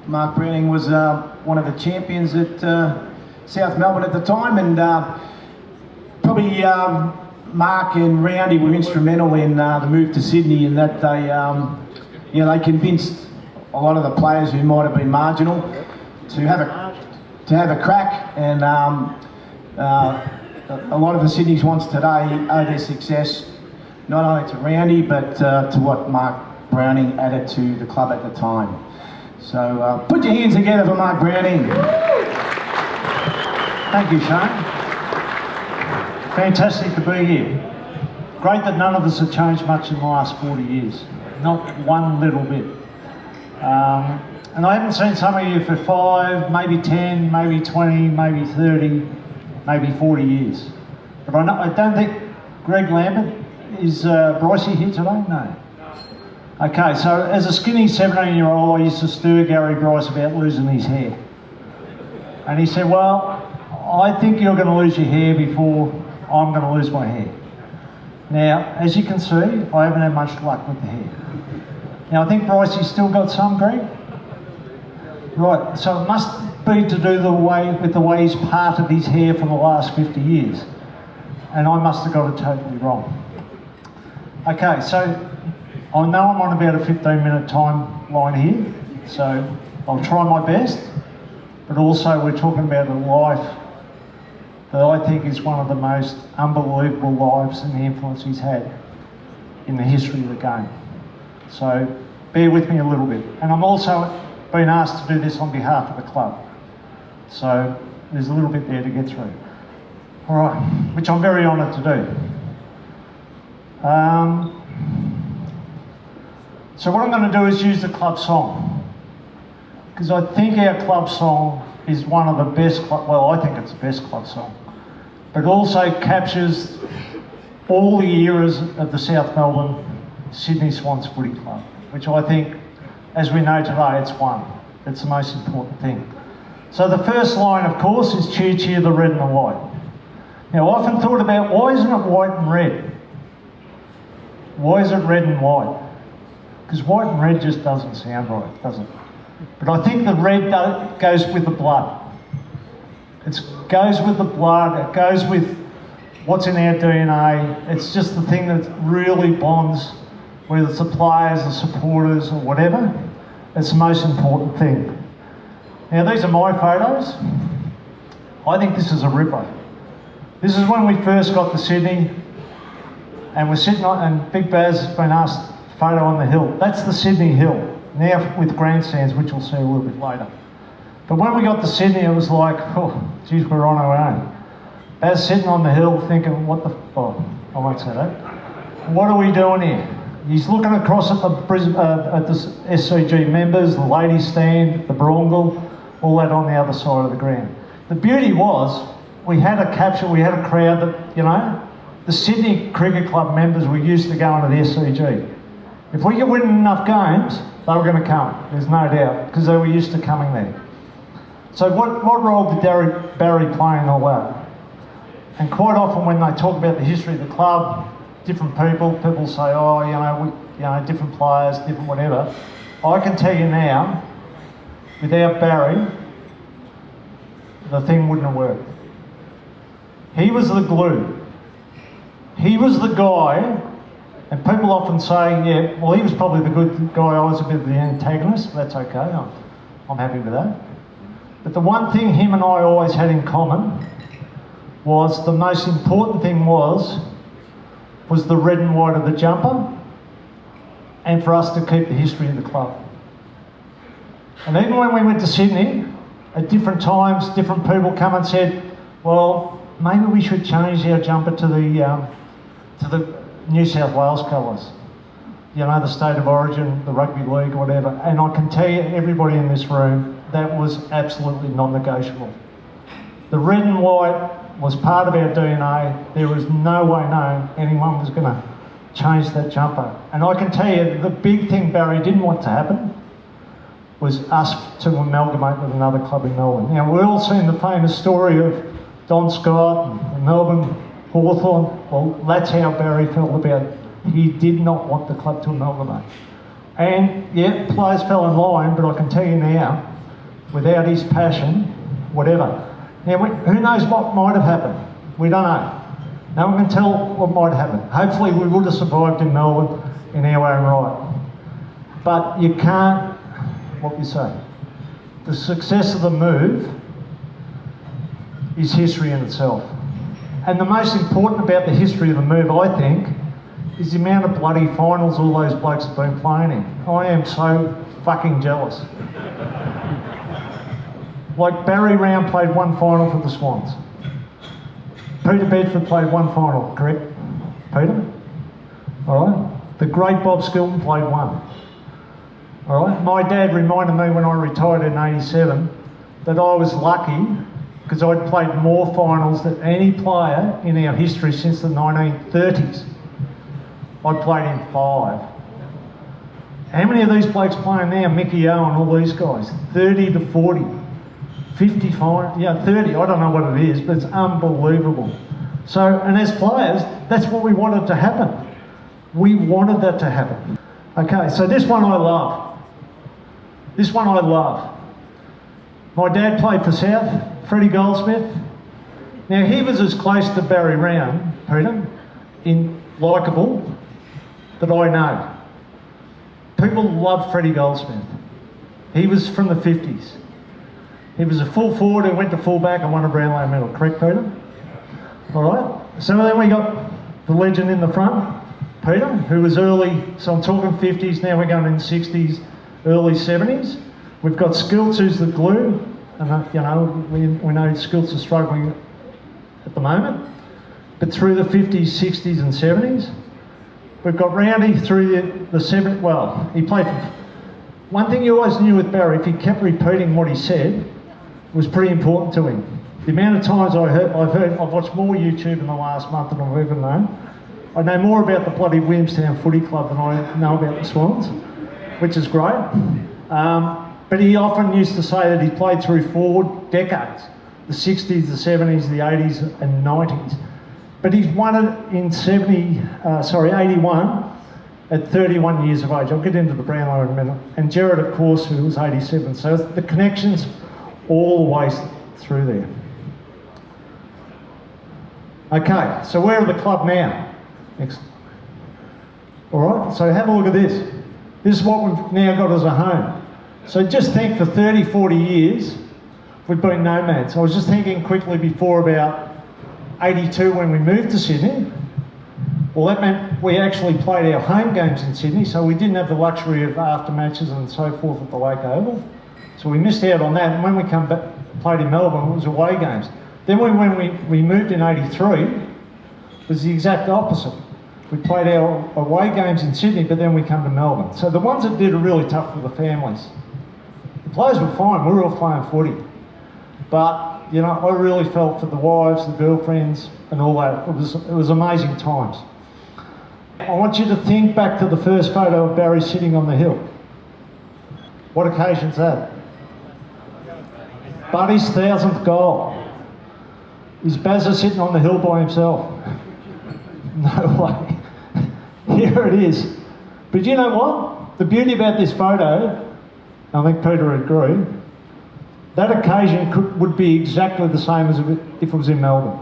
Mark Browning was one of the champions at South Melbourne at the time, and probably Mark and Roundy were instrumental in the move to Sydney, in that they convinced a lot of the players who might have been marginal to have a crack, and a lot of the Sydney's wants today owe their success not only to Roundy but to what Mark Browning added to the club at the time. So put your hands together for Mark Browning. Thank you, Shane. Fantastic to be here. Great that none of us have changed much in the last 40 years. Not one little bit. And I haven't seen some of you for 5, maybe 10, maybe 20, maybe 30, maybe 40 years. But I don't think Greg Lambert is Brycey here today? No. Okay, so as a skinny 17-year-old, I used to stir Gary Bryce about losing his hair. And he said, well, I think you're going to lose your hair before I'm going to lose my hair. Now, as you can see, I haven't had much luck with the hair. Now, I think Brycey's still got some, Greg? Right, so it must be to do with the way he's parted his hair for the last 50 years. And I must have got it totally wrong. Okay, so I know I'm on about a 15-minute timeline here, so I'll try my best, but also we're talking about a life that I think is one of the most unbelievable lives and the influence he's had in the history of the game. So bear with me a little bit. And I'm also been asked to do this on behalf of the club. So there's a little bit there to get through. All right, which I'm very honoured to do. So what I'm going to do is use the club song, because I think our club song is one of the best, well, I think it's the best club song, but also captures all the eras of the South Melbourne Sydney Swans Footy Club, which I think, as we know today, it's one. It's the most important thing. So the first line, of course, is cheer, cheer the red and the white. Now, I often thought about, why isn't it white and red? Why is it red and white? Because white and red just doesn't sound right, does it? But I think the red goes with the blood. It goes with the blood, it goes with what's in our DNA. It's just the thing that really bonds, whether it's the players, the supporters or whatever. It's the most important thing. Now, these are my photos. I think this is a ripper. This is when we first got to Sydney, and we're sitting on, and Big Baz has been asked photo on the hill. That's the Sydney Hill, now with grandstands, which we'll see a little bit later. But when we got to Sydney, it was like, oh, geez, we're on our own. Baz sitting on the hill thinking, what the, oh, I won't say that. What are we doing here? He's looking across at the SCG members, the ladies stand, the barongal, all that on the other side of the ground. The beauty was, we had a capture, we had a crowd that, you know, the Sydney Cricket Club members were used to going to the SCG. If we could win enough games, they were going to come, there's no doubt, because they were used to coming there. So what role did Barry play in all that? And quite often when they talk about the history of the club, different people say, oh, you know, different players, different whatever. I can tell you now, without Barry, the thing wouldn't have worked. He was the glue. He was the guy, and people often say, yeah, well, he was probably the good guy, I was a bit of the antagonist, but that's okay, I'm happy with that. But the one thing him and I always had in common was, the most important thing was the red and white of the jumper, and for us to keep the history of the club. And even when we went to Sydney, at different times, different people come and said, well, maybe we should change our jumper to the New South Wales colours. You know, the state of origin, the rugby league, whatever. And I can tell you, everybody in this room, that was absolutely non-negotiable. The red and white was part of our DNA. There was no way known anyone was going to change that jumper. And I can tell you, the big thing Barry didn't want to happen was us to amalgamate with another club in Melbourne. Now, we've all seen the famous story of Don Scott and Melbourne, Hawthorn. Well, that's how Barry felt about it. He did not want the club to amalgamate. And yeah, players fell in line, but I can tell you now, without his passion, whatever. Now, who knows what might have happened? We don't know. No one can tell what might happen. Hopefully we would have survived in Melbourne in our own right. But you can't, what we say, the success of the move is history in itself. And the most important about the history of the move, I think, is the amount of bloody finals all those blokes have been playing in. I am so fucking jealous. Like Barry Round played one final for the Swans. Peter Bedford played one final, correct? Peter? All right. The great Bob Skilton played one. All right. My dad reminded me when I retired in '87 that I was lucky because I'd played more finals than any player in our history since the 1930s. I played in 5. How many of these blokes playing now? Mickey O and all these guys. 30 to 40. 55, yeah, 30, I don't know what it is, but it's unbelievable. So, and as players, that's what we wanted to happen. We wanted that to happen. Okay, so this one I love. This one I love. My dad played for South, Freddie Goldsmith. Now, he was as close to Barry Round, Peter, in likeable, that I know. People love Freddie Goldsmith. He was from the 50s. He was a full forward who went to full back and won a Brownlow medal. Correct, Peter? All right. So then we got the legend in the front, Peter, who was early, so I'm talking 50s, now we're going in 60s, early 70s. We've got Skilts, who's the glue, and you know, we know Skilts is struggling at the moment. But through the 50s, 60s and 70s, we've got Roundy through the 70s, well, he played for... One thing you always knew with Barry, if he kept repeating what he said, was pretty important to him. The amount of times I've watched more YouTube in the last month than I've ever known. I know more about the bloody Williamstown Footy Club than I know about the Swans, which is great. But he often used to say that he played through 4 decades, the 60s, the 70s, the 80s and 90s. But he's won it in 81 at 31 years of age. I'll get into the Brownlow in a minute. And Gerard, of course, who was 87. So the connection's all the way through there. Okay, so where are the club now? Next. All right, so have a look at this. This is what we've now got as a home. So just think for 30, 40 years, we've been nomads. I was just thinking quickly before about 82 when we moved to Sydney. Well, that meant we actually played our home games in Sydney, so we didn't have the luxury of after matches and so forth at the Lake Oval. So we missed out on that, and when we come back, played in Melbourne, it was away games. Then when we moved in '83, it was the exact opposite. We played our away games in Sydney, but then we come to Melbourne. So the ones that did it really tough for the families. The players were fine, we were all playing footy. But, you know, I really felt for the wives, the girlfriends, and all that. It was amazing times. I want you to think back to the first photo of Barry sitting on the hill. What occasion's that? Buddy's 1000th goal. Is Bazza sitting on the hill by himself? No way. Here it is. But you know what? The beauty about this photo, I think Peter would agree, that occasion would be exactly the same as if it was in Melbourne.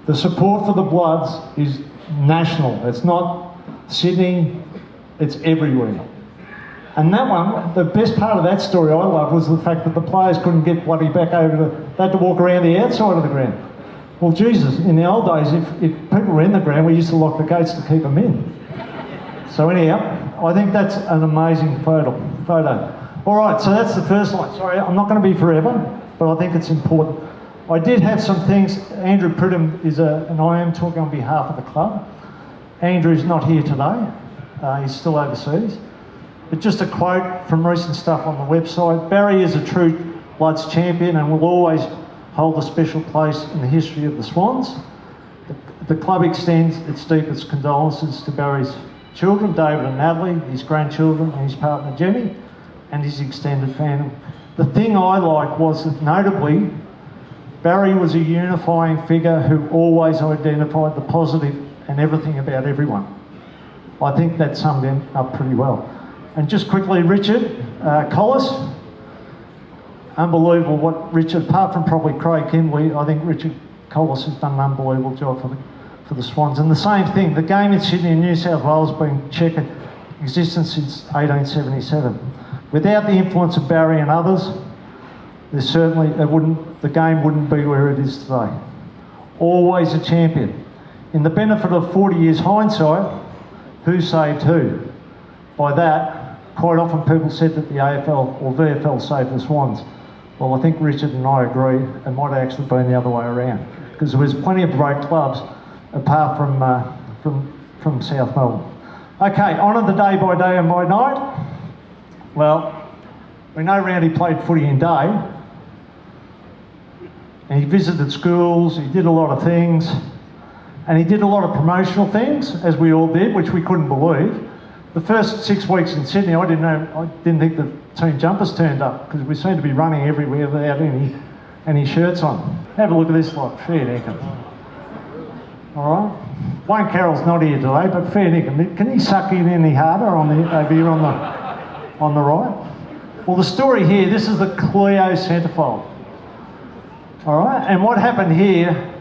The support for the Bloods is national. It's not Sydney, it's everywhere. And that one, the best part of that story I love was the fact that the players couldn't get bloody back over they had to walk around the outside of the ground. Well, Jesus, in the old days, if people were in the ground, we used to lock the gates to keep them in. So anyhow, I think that's an amazing photo. All right, so that's the first line. Sorry, I'm not going to be forever, but I think it's important. I did have some things. Andrew Pridham is and I am talking on behalf of the club. Andrew's not here today. He's still overseas. But just a quote from recent stuff on the website. Barry is a true Bloods champion and will always hold a special place in the history of the Swans. The club extends its deepest condolences to Barry's children, David and Natalie, his grandchildren and his partner Jenny, and his extended family. The thing I liked was that notably, Barry was a unifying figure who always identified the positive and everything about everyone. I think that summed him up pretty well. And just quickly, Richard Collis, unbelievable what Richard, apart from probably Craig Kimbley, I think Richard Collis has done an unbelievable job for the Swans. And the same thing, the game in Sydney and New South Wales has been checkered existence since 1877. Without the influence of Barry and others, there's certainly the game wouldn't be where it is today. Always a champion. In the benefit of 40 years hindsight, who saved who? By that, quite often people said that the AFL or VFL saved the Swans. Well, I think Richard and I agree it might have actually been the other way around, because there was plenty of great clubs apart from South Melbourne. Okay, on to the day by day and by night. Well, we know Roundy played footy in day, and he visited schools, he did a lot of things, and he did a lot of promotional things, as we all did, which we couldn't believe. The first 6 weeks in Sydney, I didn't think the team jumpers turned up, because we seemed to be running everywhere without any shirts on. Have a look at this lot, fair dinkum. All right. Wayne Carroll's not here today, but fair dinkum. Can he suck in any harder over here on the right? Well, the story here, this is the Cleo centrefold. All right, and what happened here,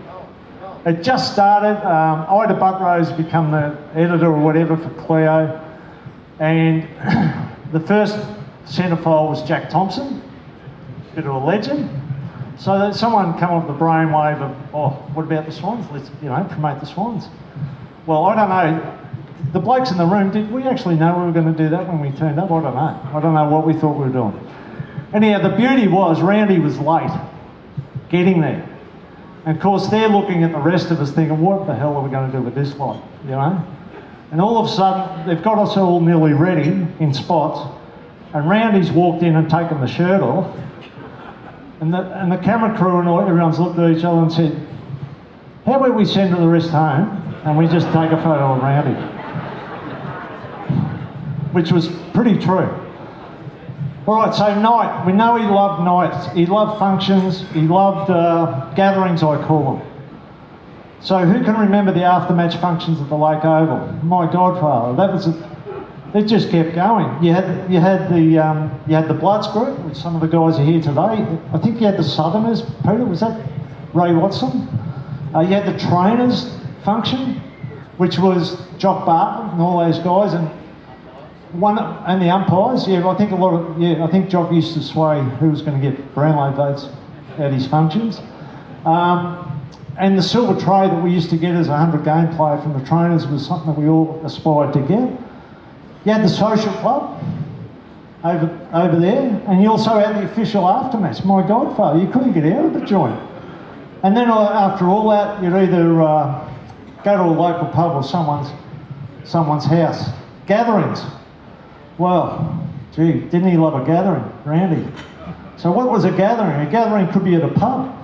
it just started. Ida Buttrose become the editor or whatever for Cleo, and the first centrefold was Jack Thompson, bit of a legend. So that someone come up with the brainwave of, oh, what about the Swans? Let's, promote the Swans. Well, I don't know. The blokes in the room, did we actually know we were going to do that when we turned up? I don't know. I don't know what we thought we were doing. Anyhow, the beauty was Roundy was late getting there. And of course, they're looking at the rest of us thinking, what the hell are we going to do with this lot, And all of a sudden, they've got us all nearly ready in spots, and Roundy's walked in and taken the shirt off, and the camera crew and everyone's looked at each other and said, how about we send the rest home and we just take a photo of Roundy? Which was pretty true. All right, so night. We know he loved nights. He loved functions. He loved gatherings, I call them. So who can remember the after-match functions at the Lake Oval? My godfather. It just kept going. You had the Bloods group, which some of the guys are here today. I think you had the Southerners. Peter, was that Ray Watson? You had the trainers function, which was Jock Bartlett and all those guys, and the umpires. I think Jock used to sway who was going to get Brownlow votes at his functions. And the silver tray that we used to get as a 100-game player from the trainers was something that we all aspired to get. You had the social club over there, and you also had the official aftermatch. My godfather, you couldn't get out of the joint. And then after all that, you'd either go to a local pub or someone's house. Gatherings. Well, gee, didn't he love a gathering, Roundy? So what was a gathering? A gathering could be at a pub.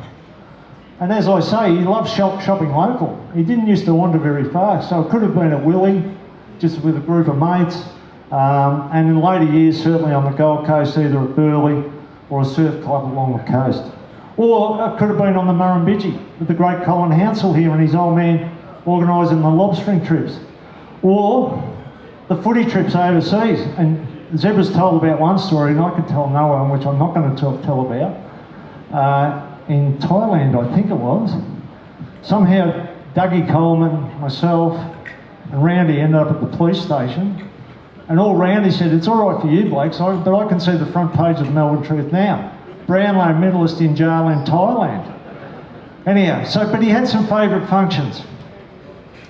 And as I say, he loved shopping local. He didn't used to wander very far, so it could have been at Willie, just with a group of mates, and in later years, certainly on the Gold Coast, either at Burleigh or a surf club along the coast. Or it could have been on the Murrumbidgee with the great Colin Hounsell here and his old man organising the lobstering trips. Or the footy trips overseas. And Zebra's told about one story, and I could tell another one, which I'm not going to tell about. In Thailand, I think it was. Somehow Dougie Coleman, myself, and Roundy ended up at the police station, and all Roundy said, it's all right for you blokes, but I can see the front page of the Melbourne Truth now. Brownlow medalist in jail in Thailand. Anyhow, but he had some favourite functions.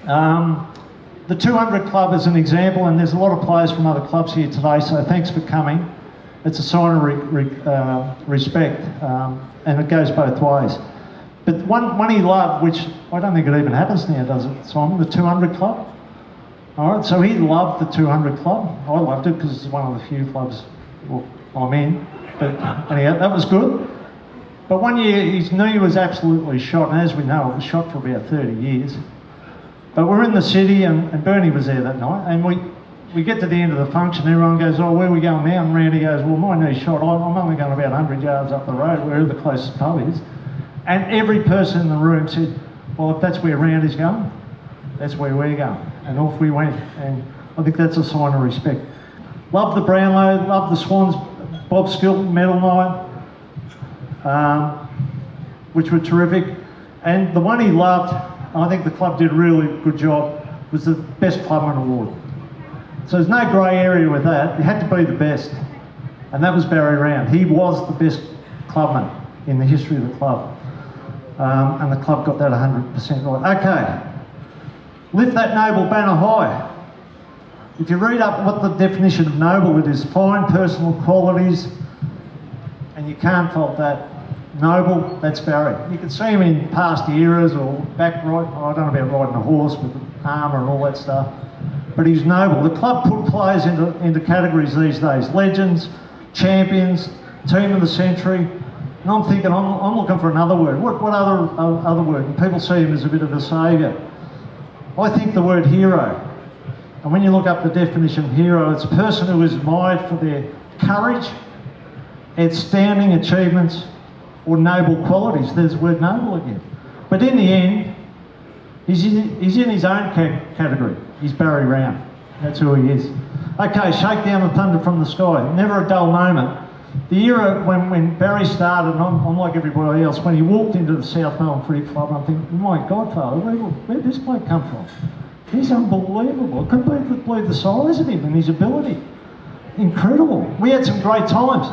The 200 Club is an example, and there's a lot of players from other clubs here today, so thanks for coming. It's a sign of respect, and it goes both ways. But one he loved, which I don't think it even happens now, does it, Simon? The 200 Club. All right, so he loved the 200 Club. I loved it because it's one of the few clubs I'm in. But anyhow, that was good. But one year his knee was absolutely shot, and as we know, it was shot for about 30 years. But we're in the city, and Bernie was there that night, and we get to the end of the function, everyone goes, oh, where are we going now? And Randy goes, well, my knee's shot. I'm only going about 100 yards up the road, wherever the closest pub is. And every person in the room said, well, if that's where Randy's going, that's where we're going. And off we went. And I think that's a sign of respect. Love the Brownlow, love the Swans, Bob Skilton medal night, which were terrific. And the one he loved, and I think the club did a really good job, was the Best Clubman Award. So there's no grey area with that. You had to be the best. And that was Barry Round. He was the best clubman in the history of the club. And the club got that 100% right. Okay, lift that noble banner high. If you read up what the definition of noble, it is fine personal qualities, and you can't fault that. Noble, that's Barry. You can see him in past eras or back right, I don't know about riding a horse with armour and all that stuff, but he's noble. The club put players into categories these days: legends, champions, team of the century. And I'm thinking, I'm looking for another word. What other word? And people see him as a bit of a saviour. I think the word hero. And when you look up the definition of hero, it's a person who is admired for their courage, outstanding achievements, or noble qualities. There's the word noble again. But in the end, he's in his own category. He's Barry Round. That's who he is. Okay, shake down the thunder from the sky. Never a dull moment. The era when Barry started, and I'm like everybody else, when he walked into the South Melbourne Footy Club, I'm thinking, my Godfather, where'd this bloke come from? He's unbelievable. I couldn't believe the size of him and his ability. Incredible. We had some great times.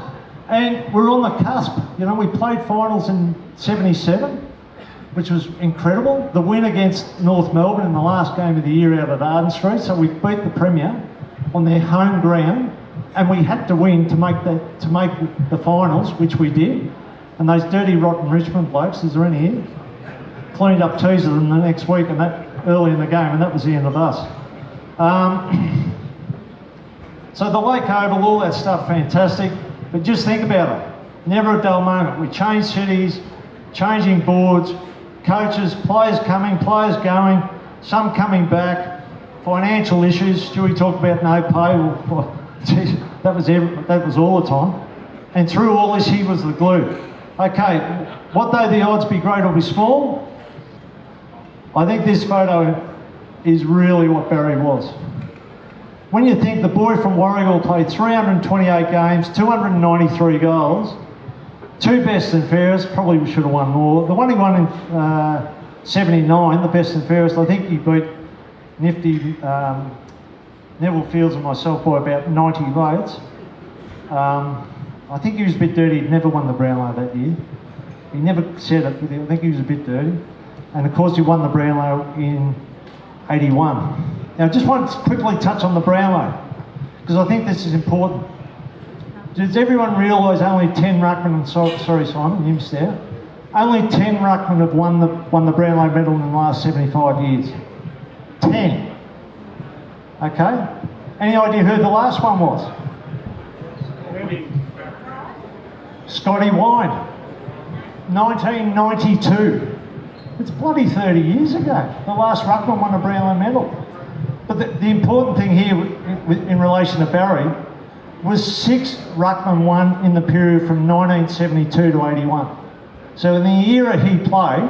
And we're on the cusp. You know, we played finals in '77, which was incredible. The win against North Melbourne in the last game of the year out at Arden Street. So we beat the Premier on their home ground, and we had to win to make the finals, which we did. And those dirty, rotten Richmond blokes, is there any here? Cleaned up teasers them the next week, and that early in the game, and that was the end of us. So the Lake Oval, all that stuff, fantastic. But just think about it. Never a dull moment. We changed cities, changing boards, coaches, players coming, players going, some coming back, financial issues. Stewie talked about no pay. Well, geez, that was all the time. And through all this, he was the glue. Okay, what though the odds be great or be small? I think this photo is really what Barry was. When you think the boy from Warragul played 328 games, 293 goals, 2 best and fairest, probably should have won more. The one he won in 79, the best and fairest, I think he beat nifty Neville Fields and myself by about 90 votes. I think he was a bit dirty. He'd never won the Brownlow that year. He never said it, but I think he was a bit dirty. And of course he won the Brownlow in 81. Now I just want to quickly touch on the Brownlow, because I think this is important. Does everyone realise only 10 ruckmen, sorry Simon, you missed out, only 10 ruckmen have won the Brownlow medal in the last 75 years? 10. Okay? Any idea who the last one was? Scotty Wine, 1992. It's bloody 30 years ago. The last ruckman won a Brownlow medal. But the important thing here in relation to Barry was 6 ruckman won in the period from 1972 to 81. So in the era he played,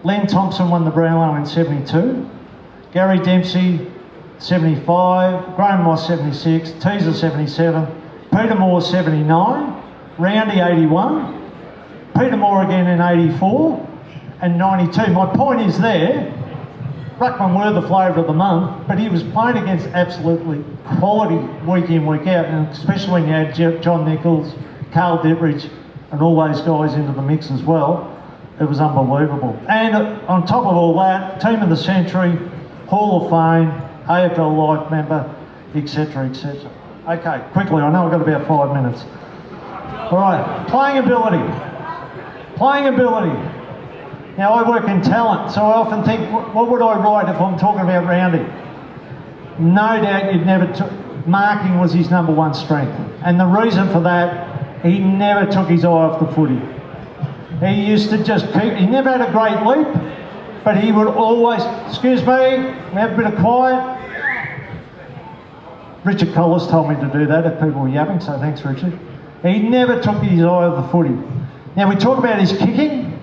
Len Thompson won the Brownlow in 72, Gary Dempsey 75, Graham Moss 76, Teaser 77, Peter Moore 79, Roundy 81, Peter Moore again in 84 and 92. My point is there, ruckman were the flavour of the month, but he was playing against absolutely quality week in, week out, and especially when you add John Nichols, Carl Ditteridge and all those guys into the mix as well, it was unbelievable. And on top of all that, Team of the Century, Hall of Fame, AFL Life member, etc, etc. Okay, quickly, I know I've got about 5 minutes. All right, playing ability. Playing ability. Now I work in talent, so I often think, what would I write if I'm talking about Roundy? No doubt you'd never took, marking was his #1 strength. And the reason for that, he never took his eye off the footy. He used to just keep, he never had a great leap, but he would always, excuse me, we have a bit of quiet. Richard Collis told me to do that if people were yapping, so thanks Richard. He never took his eye off the footy. Now we talk about his kicking,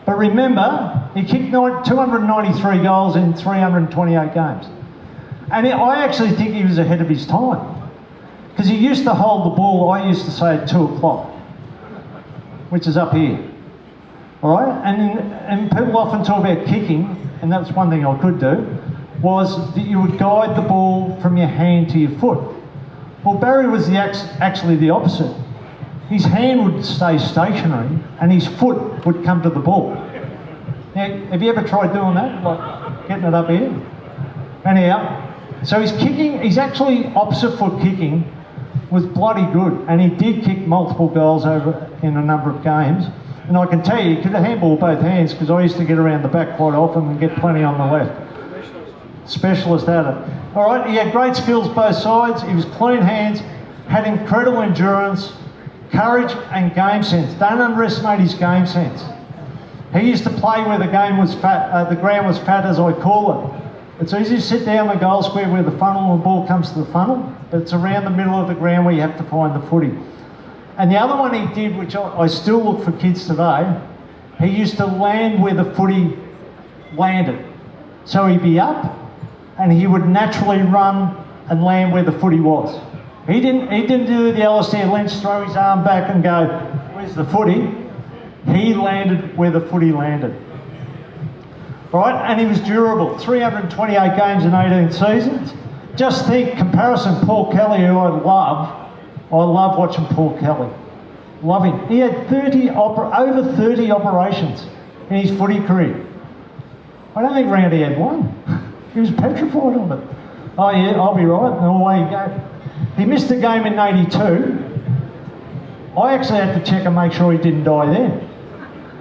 but remember, he kicked 293 goals in 328 games. And I actually think he was ahead of his time. Because he used to hold the ball, I used to say at 2 o'clock, which is up here. All right? And people often talk about kicking, and that's one thing I could do, was that you would guide the ball from your hand to your foot. Well, Barry was actually the opposite. His hand would stay stationary and his foot would come to the ball. Now, have you ever tried doing that? Like getting it up here? Anyhow, so his kicking, he's actually opposite foot kicking was bloody good, and he did kick multiple goals over in a number of games. And I can tell you, he could handball both hands because I used to get around the back quite often and get plenty on the left. Specialist at it. All right, he had great skills both sides. He was clean hands, had incredible endurance, courage and game sense. Don't underestimate his game sense. He used to play where the game was fat, the ground was fat, as I call it. It's easy to sit down the goal square where the funnel and the ball comes to the funnel, but it's around the middle of the ground where you have to find the footy. And the other one he did, which I still look for kids today, he used to land where the footy landed. So he'd be up and he would naturally run and land where the footy was. He didn't do the Alistair Lynch, throw his arm back and go, where's the footy? He landed where the footy landed. Right, and he was durable, 328 games in 18 seasons. Just think, comparison, Paul Kelly, who I love watching Paul Kelly. Love him. He had over 30 operations in his footy career. I don't think Roundy had one. He was petrified of it. Oh yeah, I'll be right, and away you go. He missed a game in 82. I actually had to check and make sure he didn't die then.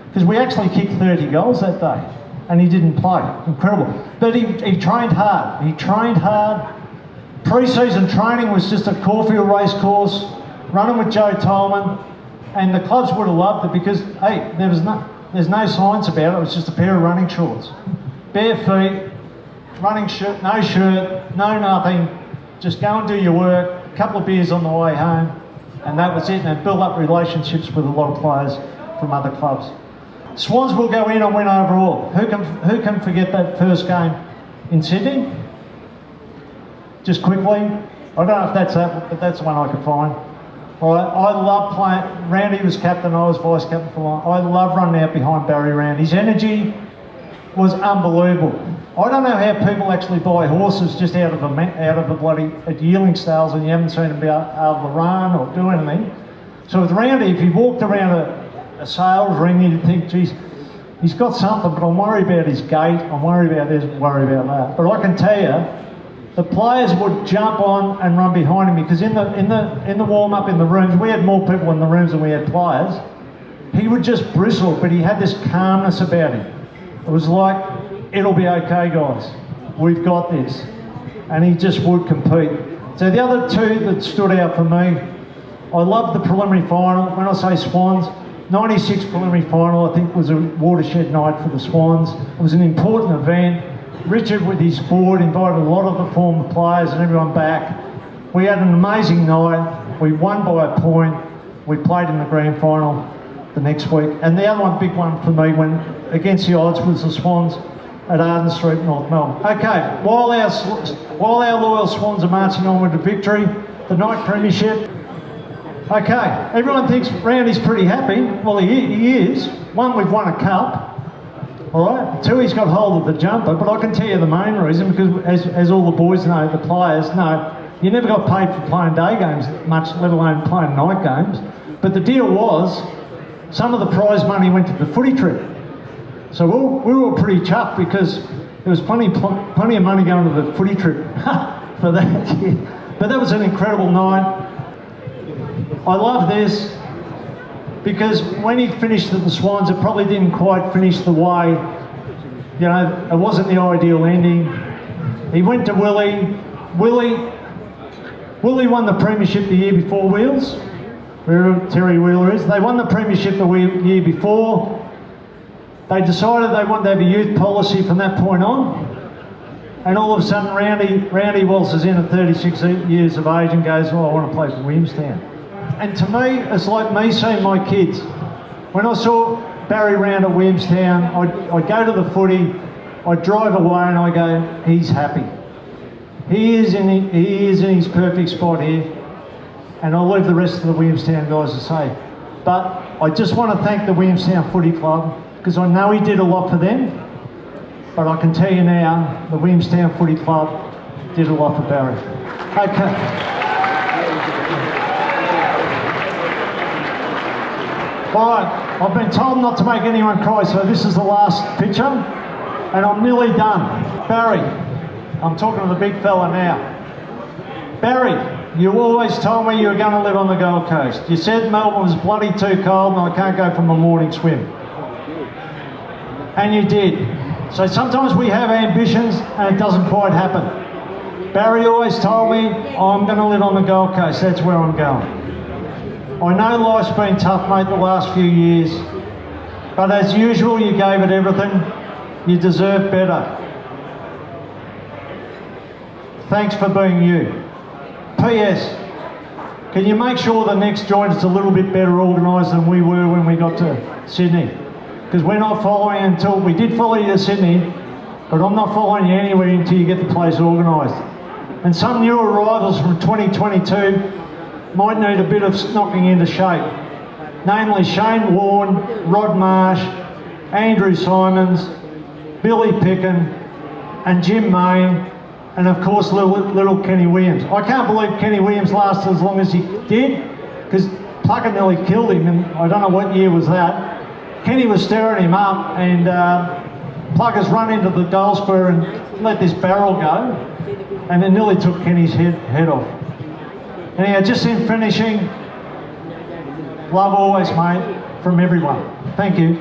Because we actually kicked 30 goals that day. And he didn't play. Incredible. But he trained hard. He trained hard. Pre-season training was just a Caulfield race course, running with Joe Tolman, and the clubs would have loved it because, hey, there's no science about it. It was just a pair of running shorts. Bare feet, running shirt, no nothing. Just go and do your work, a couple of beers on the way home, and that was it. And build up relationships with a lot of players from other clubs. Swans will go in and win overall. Who can forget that first game in Sydney? Just quickly. I don't know if that's that, but that's the one I could find. All right, I love playing. Roundy was captain, I was vice captain for long. I love running out behind Barry Round. His energy was unbelievable. I don't know how people actually buy horses just out of the bloody yearling stalls and you haven't seen them be able to run or do anything. So with Roundy, if he walked around a sales ring, you'd think, geez, he's got something, but I'm worried about his gait, I'm worried about this, worried about that. But I can tell you, the players would jump on and run behind him because in the warm-up in the rooms, we had more people in the rooms than we had players. He would just bristle, but he had this calmness about him. It was like, it'll be okay, guys. We've got this. And he just would compete. So the other two that stood out for me, I loved the preliminary final. When I say Swans, 96 preliminary final, I think, was a watershed night for the Swans. It was an important event. Richard, with his board, invited a lot of the former players and everyone back. We had an amazing night. We won by a point. We played in the grand final the next week. And the other big one for me, when against the odds, was the Swans at Arden Street, North Melbourne. Okay, while our loyal Swans are marching onward to victory, the night premiership. Okay, everyone thinks Roundy's pretty happy. Well, he is. One, we've won a cup. All right. Two, he's got hold of the jumper. But I can tell you the main reason, because as all the boys know, the players know, you never got paid for playing day games much, let alone playing night games. But the deal was, some of the prize money went to the footy trip. So we were pretty chuffed because there was plenty of money going to the footy trip for that year. But that was an incredible night. I love this because when he finished at the Swans, it probably didn't quite finish the way, you know, it wasn't the ideal ending. He went to Willie. Willie won the premiership the year before Wheels, wherever Terry Wheeler is. They won the premiership the year before. They decided they wanted to have a youth policy from that point on. And all of a sudden, Roundy waltzes in at 36 years of age and goes, oh, I want to play for Williamstown. And to me, it's like me seeing my kids. When I saw Barry Round at Williamstown, I'd go to the footy, I'd drive away and I go, he's happy. He is in his perfect spot here, and I'll leave the rest of the Williamstown guys to say. But I just want to thank the Williamstown Footy Club, because I know he did a lot for them, but I can tell you now, the Williamstown Footy Club did a lot for Barry. Okay. Right, I've been told not to make anyone cry, so this is the last picture, and I'm nearly done. Barry, I'm talking to the big fella now. Barry, you always told me you were going to live on the Gold Coast. You said Melbourne was bloody too cold and I can't go for my morning swim. And you did. So sometimes we have ambitions and it doesn't quite happen. Barry always told me, I'm going to live on the Gold Coast, that's where I'm going. I know life's been tough, mate, the last few years, but as usual, you gave it everything. You deserve better. Thanks for being you. P.S. Can you make sure the next joint is a little bit better organised than we were when we got to Sydney? Because we're not following until, we did follow you to Sydney, but I'm not following you anywhere until you get the place organised. And some new arrivals from 2022 might need a bit of knocking into shape. Namely Shane Warne, Rod Marsh, Andrew Simons, Billy Picken and Jim Main, and of course little Kenny Williams. I can't believe Kenny Williams lasted as long as he did, because Plucker nearly killed him, and I don't know what year was that. Kenny was stirring him up, and Plucker's run into the goal square and let this barrel go, and it nearly took Kenny's head off. Anyhow, just in finishing, love always, mate, from everyone. Thank you.